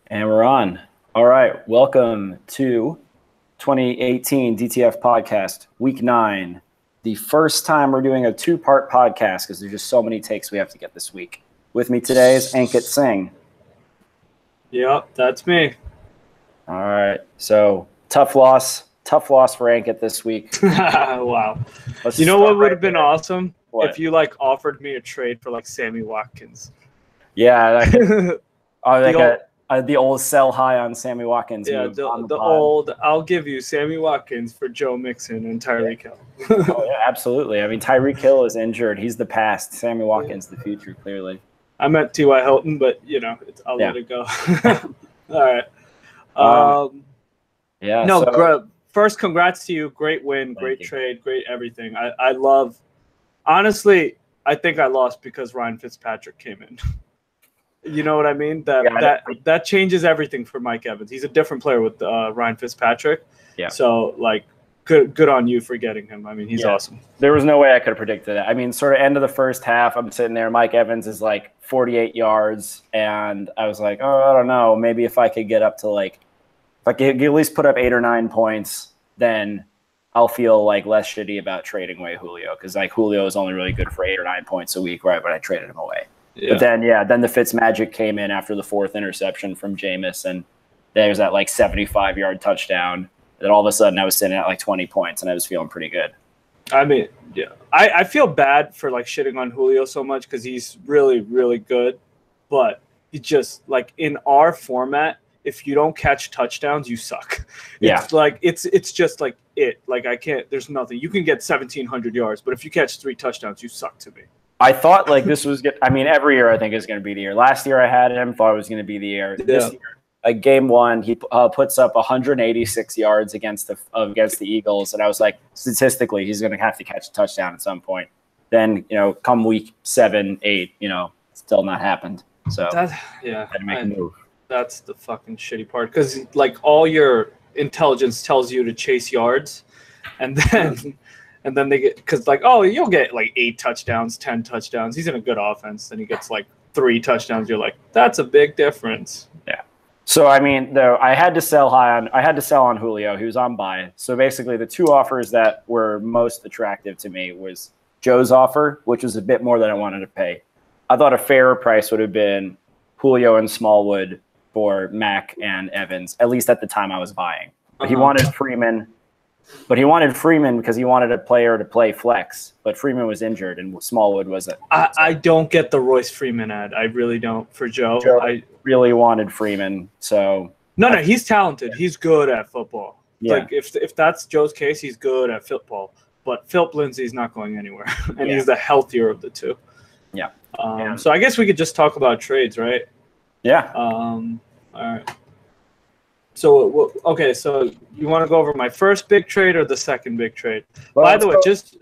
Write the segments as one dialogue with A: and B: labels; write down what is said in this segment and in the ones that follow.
A: And we're on. All right. Welcome to 2018 DTF podcast, week 9. The first time we're doing a two-part podcast because there's just so many takes we have to get this week. With me today is Ankit Singh.
B: Yep, that's me.
A: All right. So tough loss for Ankit this week.
B: Wow. You know what would have been awesome? What? If you offered me a trade for Sammy Watkins.
A: Yeah. The old sell high on Sammy Watkins.
B: Yeah, the old I'll give you Sammy Watkins for Joe Mixon and Tyreek Hill.
A: Oh, yeah, absolutely. I mean, Tyreek Hill is injured. He's the past. Sammy Watkins, the future, clearly.
B: I meant T.Y. Hilton, but, I'll let it go. All right. First, congrats to you. Great win, great trade, great everything. I love – honestly, I think I lost because Ryan Fitzpatrick came in. You know what I mean? That changes everything for Mike Evans. He's a different player with Ryan Fitzpatrick. Yeah. So, good on you for getting him. I mean, he's awesome.
A: There was no way I could have predicted that. I mean, sort of end of the first half, I'm sitting there. Mike Evans is 48 yards, and I was like, oh, I don't know. Maybe if I could get up to if I could at least put up 8 or 9 points, then I'll feel less shitty about trading away Julio because Julio is only really good for 8 or 9 points a week, right? But I traded him away. Yeah. But then the Fitz magic came in after the 4th interception from Jameis, and there was that 75-yard touchdown. Then all of a sudden I was sitting at 20 points, and I was feeling pretty good.
B: I mean, yeah, I feel bad for shitting on Julio so much because he's really, really good, but he just in our format, if you don't catch touchdowns, you suck.
A: Yeah,
B: it's just it. I can't. There's nothing. You can get 1,700 yards, but if you catch 3 touchdowns, you suck to me.
A: I thought this was good. I mean, every year I think is going to be the year. Last year I had him, thought it was going to be the year. This year, game 1, he puts up 186 yards against the Eagles, and I was statistically, he's going to have to catch a touchdown at some point. Then come week 7, 8, still not happened. So had to make a move.
B: That's the fucking shitty part because all your intelligence tells you to chase yards, and then. And then they get because you'll get 8 touchdowns, 10 touchdowns. He's in a good offense. Then he gets 3 touchdowns. You're that's a big difference.
A: Yeah. So I mean, though, I had to sell on Julio. He was on bye. So basically, the 2 offers that were most attractive to me was Joe's offer, which was a bit more than I wanted to pay. I thought a fairer price would have been Julio and Smallwood for Mack and Evans, at least at the time I was buying. But he wanted Freeman. But he wanted Freeman because he wanted a player to play flex. But Freeman was injured, and Smallwood wasn't.
B: I don't get the Royce Freeman ad. I really don't for Joe.
A: I really wanted Freeman. So
B: no, he's talented. He's good at football. Yeah. If that's Joe's case, he's good at football. But Philip Lindsay's not going anywhere, and he's the healthier of the 2.
A: Yeah.
B: So I guess we could just talk about trades, right?
A: Yeah.
B: All right. So, okay, so you want to go over my first big trade or the second big trade? Well, by the way, just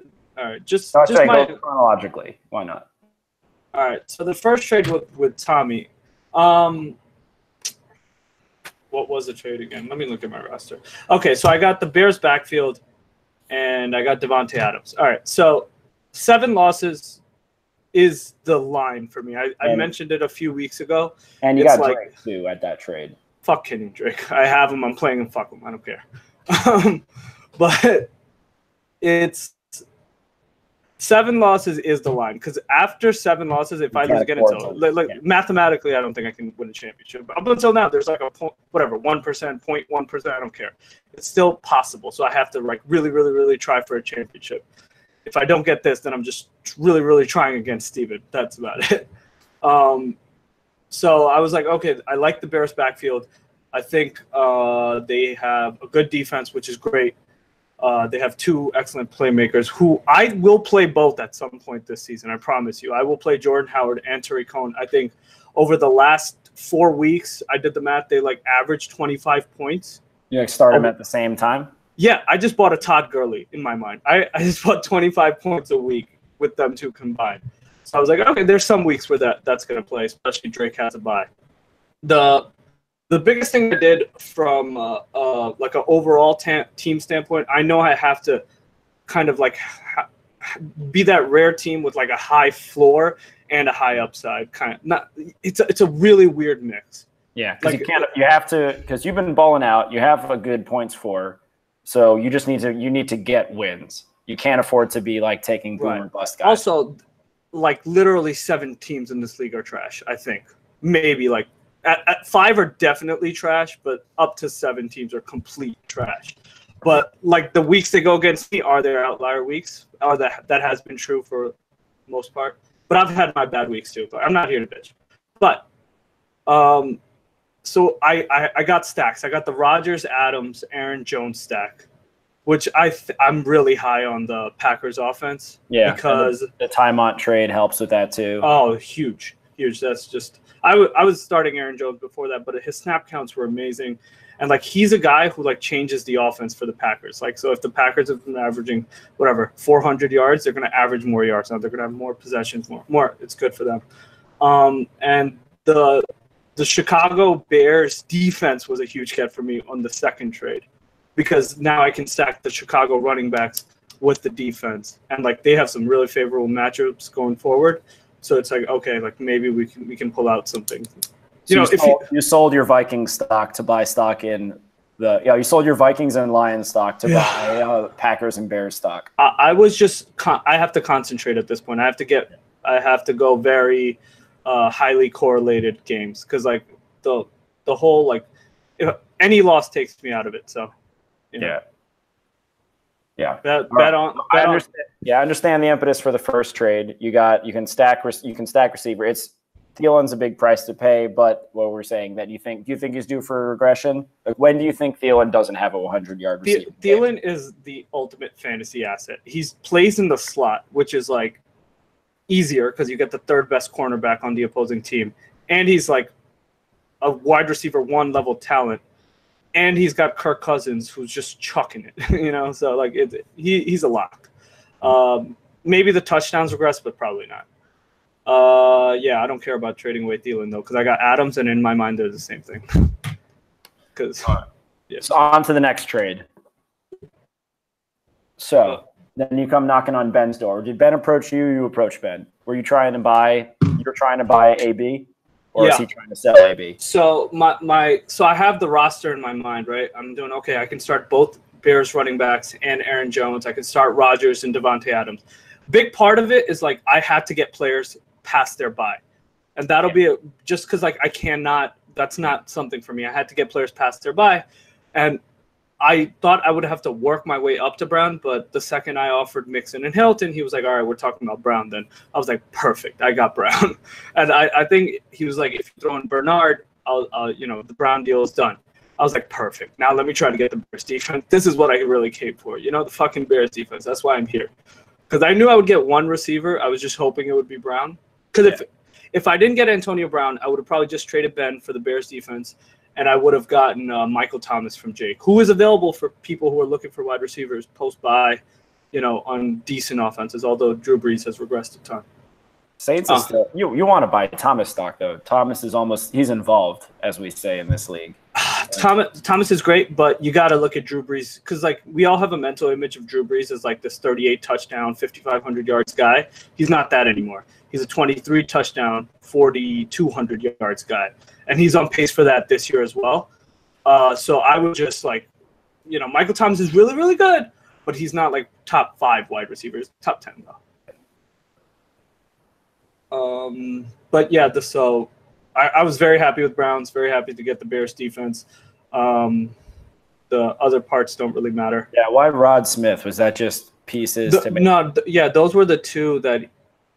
A: chronologically. Why not?
B: All right, so the first trade with Tommy, what was the trade again? Let me look at my roster. Okay, so I got the Bears backfield, and I got Devontae Adams. All right, so 7 losses is the line for me. I mentioned it a few weeks ago.
A: And you got Drake, too, at that trade.
B: Fuck Kenny Drake. I have him. I'm playing him. Fuck him. I don't care. But it's 7 losses is the line because after 7 losses, if I lose again, mathematically, I don't think I can win a championship. But up until now, there's 1%, 0.1%. I don't care. It's still possible. So I have to really, really, really try for a championship. If I don't get this, then I'm just really, really trying against Steven. That's about it. So I was okay, I like the Bears backfield. I think they have a good defense, which is great. They have 2 excellent playmakers who I will play both at some point this season. I promise you. I will play Jordan Howard and Tariq Cohen. I think over the last 4 weeks, I did the math, they averaged 25 points.
A: You start them at the same time?
B: Yeah, I just bought a Todd Gurley in my mind. I just bought 25 points a week with them 2 combined. So I was okay, there's some weeks where that's going to play, especially Drake has a bye. The biggest thing I did from an overall team standpoint, I know I have to kind of be that rare team with a high floor and a high upside. It's a really weird mix.
A: Yeah, because you have to, because you've been balling out. You have a good points for, so you just need to get wins. You can't afford to be like taking boom or bust guys.
B: Also, like literally 7 teams in this league are trash. I think maybe like at 5 are definitely trash, but up to 7 teams are complete trash. But like the weeks they go against me are their outlier weeks. Or that has been true for most part. But I've had my bad weeks too. But I'm not here to bitch. But so I got stacks. I got the Rodgers, Adams, Aaron Jones stack, which I'm really high on the Packers offense.
A: Yeah,
B: because
A: the Tymont trade helps with that too.
B: Oh, huge. That's just I was starting Aaron Jones before that, but his snap counts were amazing. And like he's a guy who like changes the offense for the Packers. Like so if the Packers have been averaging 400 yards, they're going to average more yards. Now they're going to have more possessions, more. It's good for them. And the Chicago Bears defense was a huge get for me on the second trade, because now I can stack the Chicago running backs with the defense, and like they have some really favorable matchups going forward. So it's like, okay, like maybe we can pull out something.
A: So you sold your Vikings stock to buy stock in you sold your Vikings and Lions stock to buy Packers and Bears stock.
B: I have to concentrate at this point. I have to go very highly correlated games, because like the whole like if any loss takes me out of it. So
A: yeah.
B: I
A: understand the impetus for the first trade. You can stack receiver. Thielen's a big price to pay, but what we're saying that do you think he's due for regression? Like when do you think Thielen doesn't have a 100-yard receiver?
B: Thielen is the ultimate fantasy asset. He plays in the slot, which is like easier because you get the third best cornerback on the opposing team, and he's like a wide receiver 1 level talent, and he's got Kirk Cousins who's just chucking it. So like he's a lock. Maybe the touchdowns regress, but probably not. I don't care about trading away Thielen though, because I got Adams, and in my mind they're the same thing.
A: So on to the next trade. So then you come knocking on Ben's door. Did Ben approach you? You approach Ben. Were you trying to buy? You're trying to buy AB, or is he trying to sell AB?
B: So so I have the roster in my mind, right? I'm doing okay. I can start both Bears running backs and Aaron Jones. I can start Rodgers and Devontae Adams. Big part of it is like I have to get players past their bye, and that'll be just because like I cannot. That's not something for me. I had to get players past their bye, and I thought I would have to work my way up to Brown, but the second I offered Mixon and Hilton, he was like, all right, we're talking about Brown then. I was like, perfect, I got Brown. And I think he was like, if you throw in Bernard, the Brown deal is done. I was like, perfect. Now let me try to get the Bears defense. This is what I really came for. The fucking Bears defense. That's why I'm here. Because I knew I would get one receiver. I was just hoping it would be Brown. Because if I didn't get Antonio Brown, I would have probably just traded Ben for the Bears defense, and I would have gotten Michael Thomas from Jake, who is available for people who are looking for wide receivers post-bye, on decent offenses, although Drew Brees has regressed a ton.
A: Saints is still – you want to buy Thomas stock, though. Thomas is he's involved, as we say in this league.
B: Thomas is great, but you got to look at Drew Brees, because like we all have a mental image of Drew Brees as like this 38 touchdown, 5,500 yards guy. He's not that anymore. He's a 23 touchdown, 4,200 yards guy, and he's on pace for that this year as well. So I would just like, Michael Thomas is really, really good, but he's not like top 5 wide receivers, top 10 though. But yeah, so I was very happy with Browns, very happy to get the Bears defense. The other parts don't really matter.
A: Yeah, why Rod Smith? Was that just pieces to make?
B: No, those were the two that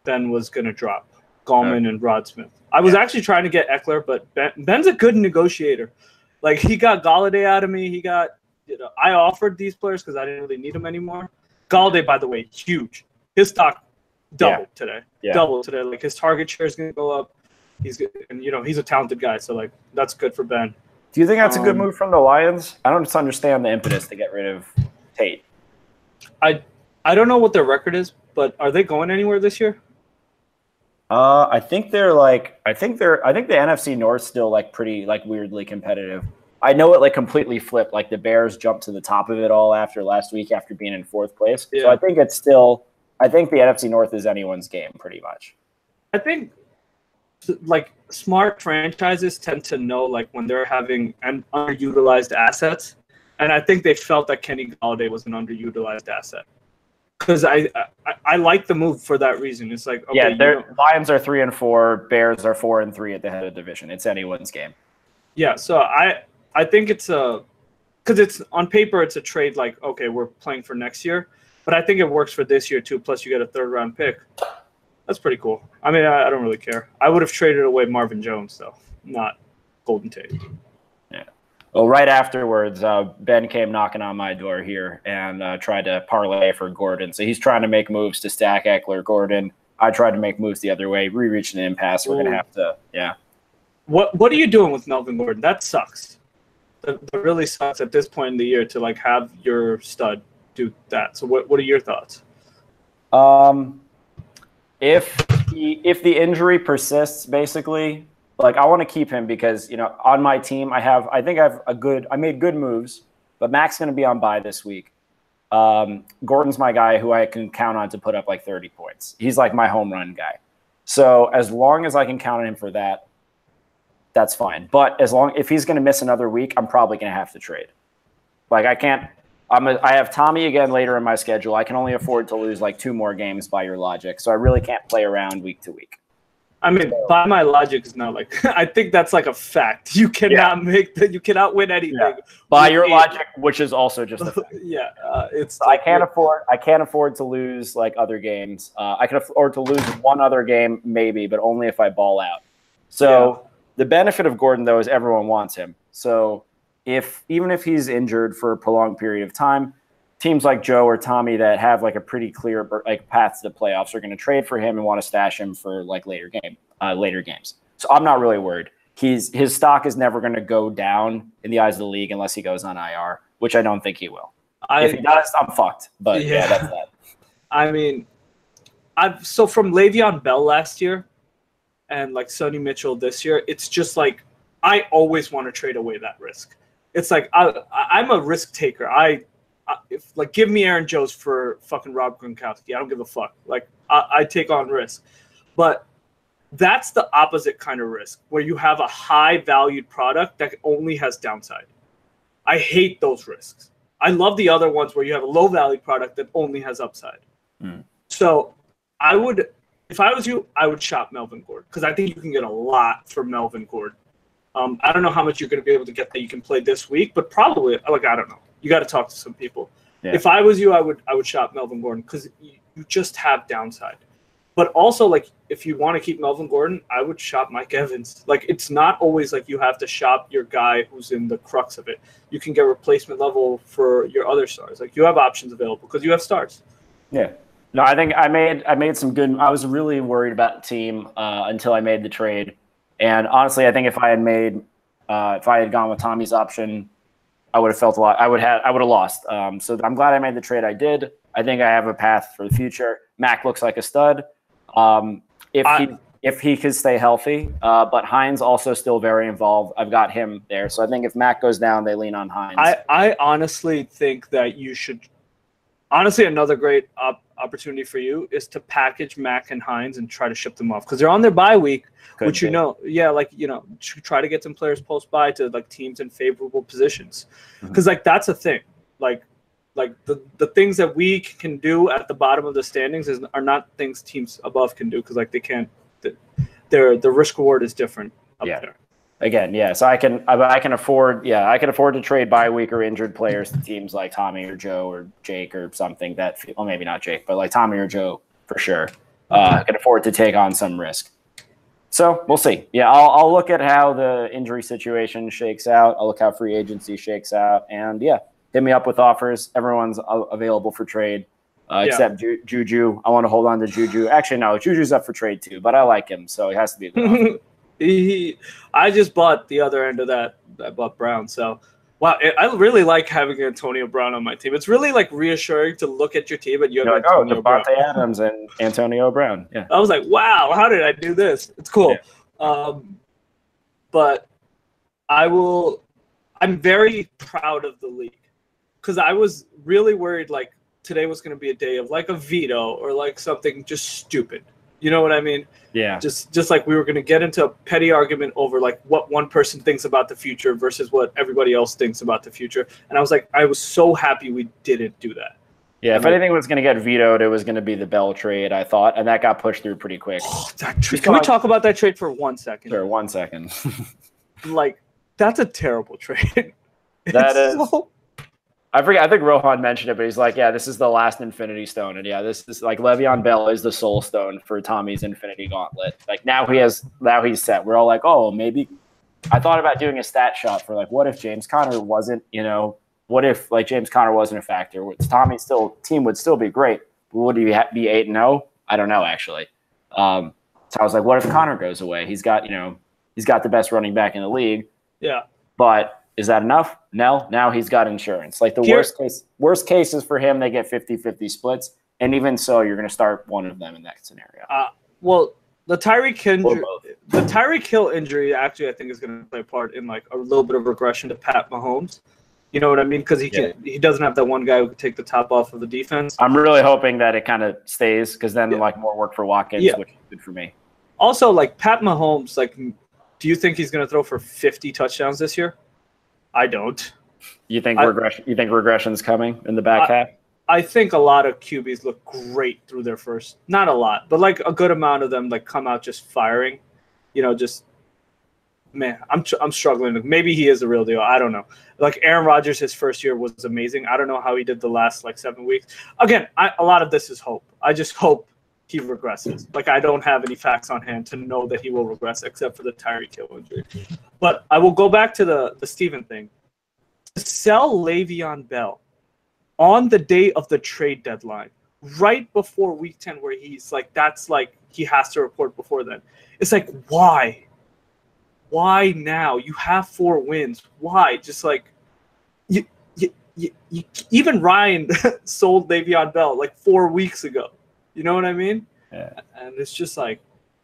B: Ben was going to drop, Gallman and Rod Smith. I was actually trying to get Eckler, but Ben's a good negotiator. Like, he got Galladay out of me. He got, I offered these players because I didn't really need them anymore. Galladay, by the way, huge. His stock doubled today. Yeah. Doubled today. Like, his target share is going to go up. He's good, and he's a talented guy, so like that's good for Ben.
A: Do you think that's a good move from the Lions? I don't just understand the impetus to get rid of Tate.
B: I don't know what their record is, but are they going anywhere this year?
A: I think the NFC North still like pretty like weirdly competitive. I know it like completely flipped. Like the Bears jumped to the top of it all after last week after being in 4th place. Yeah. So I think the NFC North is anyone's game pretty much.
B: I think like smart franchises tend to know like when they're having an underutilized assets, and I think they felt that Kenny Galladay was an underutilized asset. Because I like the move for that reason. It's like, okay,
A: Lions are 3-4, Bears are 4-3 at the head of the division. It's anyone's game.
B: Yeah, so I think it's because it's on paper it's a trade like, okay, we're playing for next year, but I think it works for this year too. Plus you get a 3rd round pick. That's pretty cool. I mean, I don't really care. I would have traded away Marvin Jones though, not Golden Tate.
A: Yeah. Well, right afterwards, Ben came knocking on my door here and tried to parlay for Gordon. So he's trying to make moves to stack Eckler, Gordon. I tried to make moves the other way. We reached an impasse. We're gonna have to, yeah.
B: What are you doing with Melvin Gordon? That sucks. That really sucks at this point in the year to like have your stud do that. So what are your thoughts?
A: If the injury persists, basically, like I want to keep him because, you know, on my team I made good moves, but Mac's going to be on bye this week. Gordon's my guy who I can count on to put up like 30 points. He's like my home run guy. So as long as I can count on him for that, that's fine. But if he's going to miss another week, I'm probably going to have to trade. Like I have Tommy again later in my schedule. I can only afford to lose like 2 more games by your logic. So I really can't play around week to week.
B: I mean, by my logic is not like I think that's like a fact. You cannot make that. You cannot win anything. Yeah.
A: By your logic, which is also just a fact.
B: Yeah, it's.
A: I can't afford to lose like other games. I can afford to lose one other game maybe, but only if I ball out. So the benefit of Gordon though is everyone wants him. So even if he's injured for a prolonged period of time, teams like Joe or Tommy that have like a pretty clear like path to the playoffs are going to trade for him and want to stash him for like later games. So I'm not really worried. His stock is never going to go down in the eyes of the league unless he goes on IR, which I don't think he will. If he does, I'm fucked. But yeah, that's that.
B: I mean, so from Le'Veon Bell last year and like Sonny Mitchell this year, it's just like I always want to trade away that risk. It's like I'm a risk taker. If like give me Aaron Jones for fucking Rob Gronkowski, I don't give a fuck. Like I take on risk, but that's the opposite kind of risk where you have a high valued product that only has downside. I hate those risks. I love the other ones where you have a low value product that only has upside. So if I was you, I would shop Melvin Gordon because I think you can get a lot for Melvin Gordon. I don't know how much you're going to be able to get that you can play this week, but probably like I don't know. You got to talk to some people. Yeah. If I was you, I would shop Melvin Gordon because you just have downside. But also, like if you want to keep Melvin Gordon, I would shop Mike Evans. Like it's not always like you have to shop your guy who's in the crux of it. You can get replacement level for your other stars. Like you have options available because you have stars.
A: Yeah. No, I think I made some good. I was really worried about the team until I made the trade. And honestly, I think if I had gone with Tommy's option, I would have felt a lot. I would have lost. So I'm glad I made the trade I did. I think I have a path for the future. Mac looks like a stud. If he could stay healthy, but Hines also still very involved. I've got him there. So I think if Mac goes down, they lean on Hines.
B: I honestly think that you should. Honestly, another great opportunity for you is to package Mac and Hines and try to ship them off because they're on their bye week, which try to get some players post bye to like teams in favorable positions because like that's a thing. Like the things that we can do at the bottom of the standings are not things teams above can do because like they can't. The risk reward is different up there.
A: Again, yeah. So I can afford to trade bye week or injured players to teams like Tommy or Joe or Jake or something maybe not Jake, but like Tommy or Joe for sure. I can afford to take on some risk. So we'll see. Yeah, I'll look at how the injury situation shakes out. I'll look how free agency shakes out, and hit me up with offers. Everyone's available for trade. Except Juju. I want to hold on to Juju. Actually, no, Juju's up for trade too, but I like him, so he has to be a good offer.
B: I just bought the other end of that. I bought Brown. So, wow, I really like having Antonio Brown on my team. It's really like reassuring to look at your team and you have Antonio Brown.
A: Devontae Adams and Antonio Brown. Yeah,
B: I was like, wow, how did I do this? It's cool. Yeah. But I'm very proud of the league because I was really worried like today was going to be a day of like a veto or like something just stupid. You know what I mean?
A: Yeah.
B: Just like we were going to get into a petty argument over like what one person thinks about the future versus what everybody else thinks about the future. And I was like, I was so happy we didn't do that.
A: Yeah, if anything was going to get vetoed, it was going to be the Bell trade, I thought, and that got pushed through pretty quick.
B: Oh, can we talk about that trade for 1 second?
A: Sure, 1 second.
B: Like, that's a terrible trade.
A: That is. So... I forget. I think Rohan mentioned it, but he's like, "Yeah, this is the last Infinity Stone, and yeah, this is like Le'Veon Bell is the Soul Stone for Tommy's Infinity Gauntlet. Like now he's set. We're all like, oh, maybe." I thought about doing a stat shot for like, what if James Conner wasn't, what if like James Conner wasn't a factor? Tommy's team would still be great. But would he be 8-0? I don't know actually. So I was like, what if Conner goes away? He's got the best running back in the league.
B: Yeah,
A: but. Is that enough? No. Now he's got insurance. Like the worst case is for him, they get 50-50 splits. And even so, you're going to start one of them in that scenario.
B: Well, the Tyreek Hill injury actually, I think, is going to play a part in like a little bit of regression to Pat Mahomes. You know what I mean? Because he doesn't have that one guy who can take the top off of the defense.
A: I'm really hoping that it kind of stays because then like more work for Watkins, which is good for me.
B: Also, like Pat Mahomes, like, do you think he's going to throw for 50 touchdowns this year? I don't.
A: You think regression's coming in the back half?
B: I think a lot of QBs look great through their first, not a lot, but like a good amount of them like come out just firing. I'm struggling. Maybe he is the real deal. I don't know. Like Aaron Rodgers, his first year was amazing. I don't know how he did the last like 7 weeks. Again, a lot of this is hope. I just hope he regresses. Like I don't have any facts on hand to know that he will regress, except for the Tyreek Hill injury. But I will go back to the Steven thing. To sell Le'Veon Bell on the day of the trade deadline, right before Week 10, where he's like, that's like he has to report before then. It's like, why? Why now? You have 4 wins. Why? Just like you even Ryan sold Le'Veon Bell like 4 weeks ago. You know what I mean?
A: Yeah.
B: And it's just like,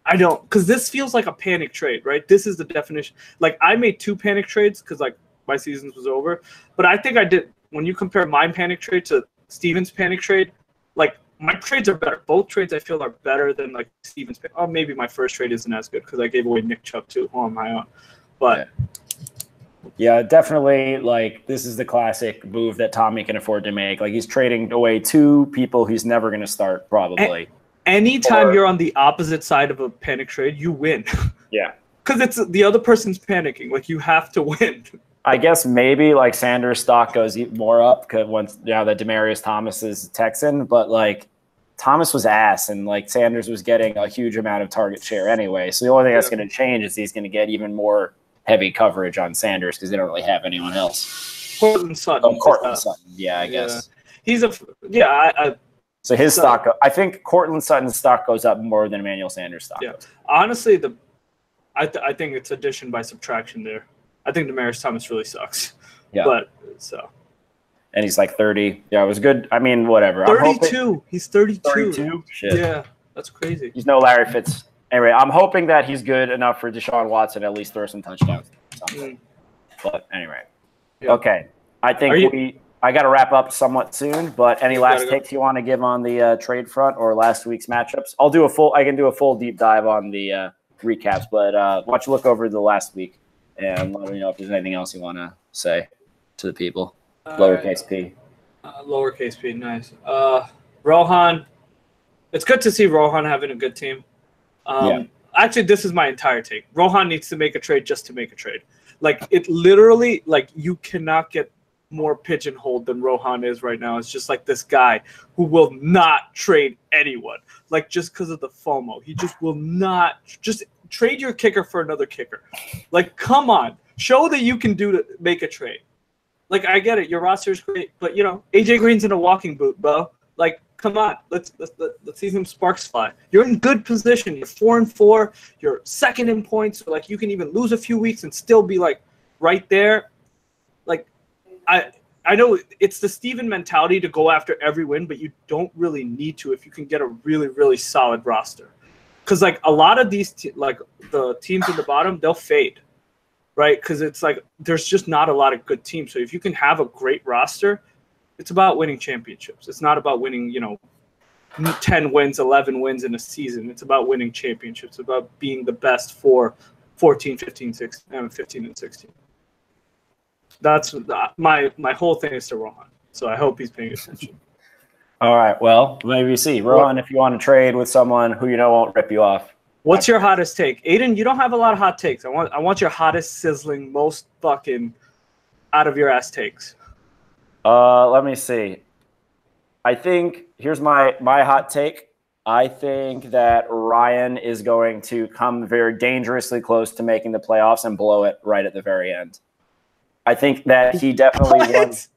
B: I don't, because this feels like a panic trade, right? This is the definition. Like, I made 2 panic trades because, like, my season was over. But I think I did, when you compare my panic trade to Steven's panic trade, like, my trades are better. Both trades I feel are better than, like, Steven's. Oh, maybe my first trade isn't as good because I gave away Nick Chubb, too, on my own. But.
A: Yeah, definitely, like, this is the classic move that Tommy can afford to make. Like, he's trading away 2 people he's never going to start, probably.
B: Anytime you're on the opposite side of a panic trade, you win.
A: Yeah.
B: Because it's the other person's panicking. Like, you have to win.
A: I guess maybe, like, Sanders' stock goes more up because now that Demaryius Thomas is Texan. But, like, Thomas was ass, and, like, Sanders was getting a huge amount of target share anyway. So the only thing that's going to change is he's going to get even more heavy coverage on Sanders because they don't really have anyone else.
B: Courtland Sutton.
A: Oh, Courtland Sutton. Yeah, I guess.
B: He's
A: So his stock, I think Courtland Sutton's stock goes up more than Emmanuel Sanders' stock.
B: Yeah, honestly, I think it's addition by subtraction there. I think Demaryius Thomas really sucks.
A: Yeah,
B: but so.
A: And he's like 30. Yeah, it was good. I mean, whatever.
B: 32. He's 32.
A: 32. Shit.
B: Yeah, that's crazy.
A: He's no Larry Fitz. Anyway, I'm hoping that he's good enough for Deshaun Watson to at least throw some touchdowns. But anyway, okay. I think I got to wrap up somewhat soon. But any last takes you want to give on the trade front or last week's matchups? I can do a full deep dive on the recaps. But why don't you look over the last week and let me know if there's anything else you want to say to the people. Lowercase p.
B: Lowercase p. Nice. Rohan. It's good to see Rohan having a good team. Actually, this is my entire take. Rohan needs to make a trade just to make a trade. Like, it literally, like, you cannot get more pigeonholed than Rohan is right now. It's just like this guy who will not trade anyone. Like, just because of the FOMO. He just will not. Just trade your kicker for another kicker. Like, come on. Show that you can make a trade. Like, I get it. Your roster is great. But, AJ Green's in a walking boot, bro. Like, come on, let's see some sparks fly. You're in good position. You're 4-4. You're second in points. So, like, you can even lose a few weeks and still be like right there. Like, I know it's the Steven mentality to go after every win, but you don't really need to if you can get a really, really solid roster. Because, like, a lot of these the teams at the bottom, they'll fade, right? Because it's like there's just not a lot of good teams. So if you can have a great roster, it's about winning championships. It's not about winning, 10 wins, 11 wins in a season. It's about winning championships. It's about being the best for 14, 15, 16, 15 and 16. That's my whole thing is to Rohan. So I hope he's paying attention.
A: All right. Well, maybe see. Rohan, if you want to trade with someone who you know won't rip you off.
B: What's your hottest take? Aiden, you don't have a lot of hot takes. I want your hottest, sizzling, most fucking out of your ass takes.
A: Let me see. I think here's my hot take. I think that Ryan is going to come very dangerously close to making the playoffs and blow it right at the very end. I think that he definitely wants.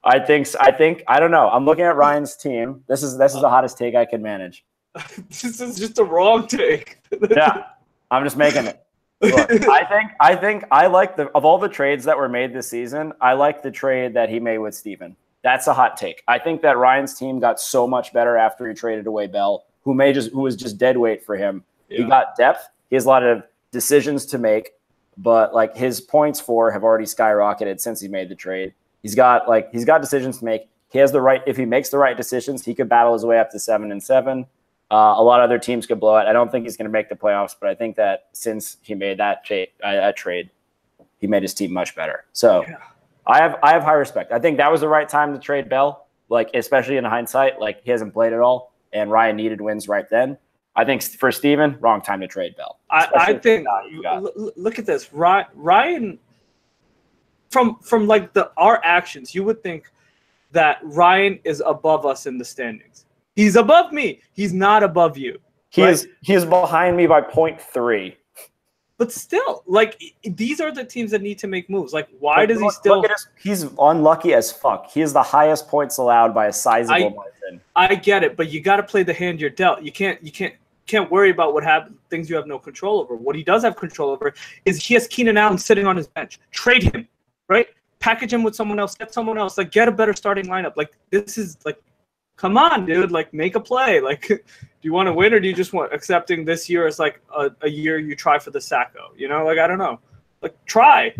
A: I don't know. I'm looking at Ryan's team. This is the hottest take I can manage.
B: This is just a wrong take.
A: Yeah, I'm just making it. Look, I think I like of all the trades that were made this season, I like the trade that he made with Steven. That's a hot take. I think that Ryan's team got so much better after he traded away Bell, who was just dead weight for him. Yeah. He got depth. He has a lot of decisions to make, but like his points for have already skyrocketed since he made the trade. He's got decisions to make. He has the right. If he makes the right decisions, he could battle his way up to 7-7. A lot of other teams could blow it. I don't think he's going to make the playoffs, but I think that since he made that trade, he made his team much better. So yeah. I have high respect. I think that was the right time to trade Bell, like especially in hindsight. Like he hasn't played at all, and Ryan needed wins right then. I think for Steven, wrong time to trade Bell.
B: I think look at this. Ryan from like our actions, you would think that Ryan is above us in the standings. He's above me. He's not above you.
A: He is behind me by 0.3.
B: But still, like these are the teams that need to make moves. Like, why does he still?
A: He's unlucky as fuck. He is the highest points allowed by a sizable margin.
B: I get it, but you got to play the hand you're dealt. You can't worry about what happens. Things you have no control over. What he does have control over is he has Keenan Allen sitting on his bench. Trade him, right? Package him with someone else. Get someone else. Like, get a better starting lineup. Like, this is like. Come on, dude! Like, make a play. Like, do you want to win, or do you just want accepting this year as like a year you try for the Sacco? You know, like I don't know. Like, try.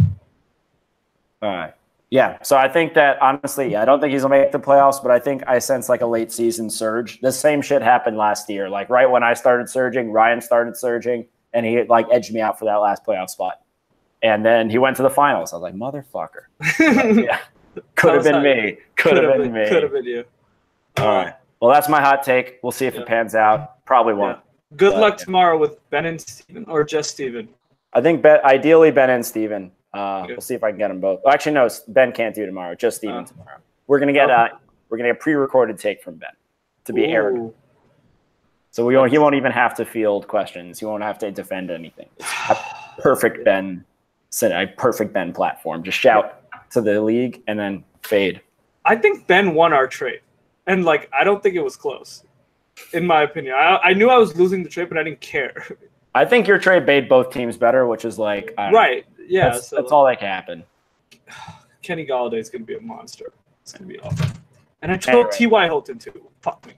A: All right. Yeah. So I think that honestly, I don't think he's gonna make the playoffs, but I sense like a late season surge. The same shit happened last year. Like right when I started surging, Ryan started surging, and he like edged me out for that last playoff spot. And then he went to the finals. I was like, motherfucker. Yeah. Could have been me. Could have been me.
B: Could have been you.
A: All right. Well, that's my hot take. We'll see if it pans out. Probably won't.
B: Yeah. Good luck tomorrow with Ben and Steven, or just Steven.
A: I think ideally Ben and Steven. We'll see if I can get them both. Well, actually, no. Ben can't do tomorrow. Just Steven tomorrow. We're gonna get a pre-recorded take from Ben to be aired. So he won't even have to field questions. He won't have to defend anything. It's a perfect Ben platform. Just shout to the league and then fade.
B: I think Ben won our trade. And, like, I don't think it was close, in my opinion. I knew I was losing the trade, but I didn't care.
A: I think your trade made both teams better, which is, like,
B: right. Yeah.
A: That's all that can happen.
B: Kenny Galladay is going to be a monster. It's going to be awesome. And I told T.Y. Hilton, too. Fuck me.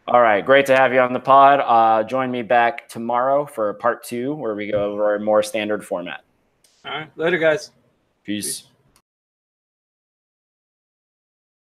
A: All right. Great to have you on the pod. Join me back tomorrow for part 2, where we go over a more standard format.
B: All right. Later, guys.
A: Peace.